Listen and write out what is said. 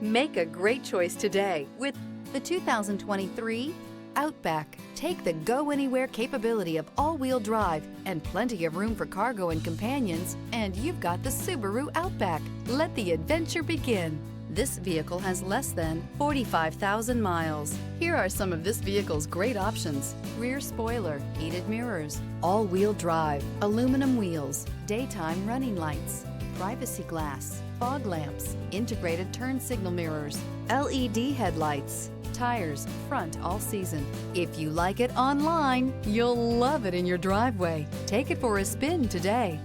Make a great choice today with the 2023 Outback. Take the go-anywhere capability of all-wheel drive and plenty of room for cargo and companions, and you've got the Subaru Outback. Let the adventure begin. This vehicle has less than 45,000 miles. Here are some of this vehicle's great options: rear spoiler, heated mirrors, all-wheel drive, aluminum wheels, daytime running lights, privacy glass, fog lamps, integrated turn signal mirrors, LED headlights, tires, front all season. If you like it online, you'll love it in your driveway. Take it for a spin today.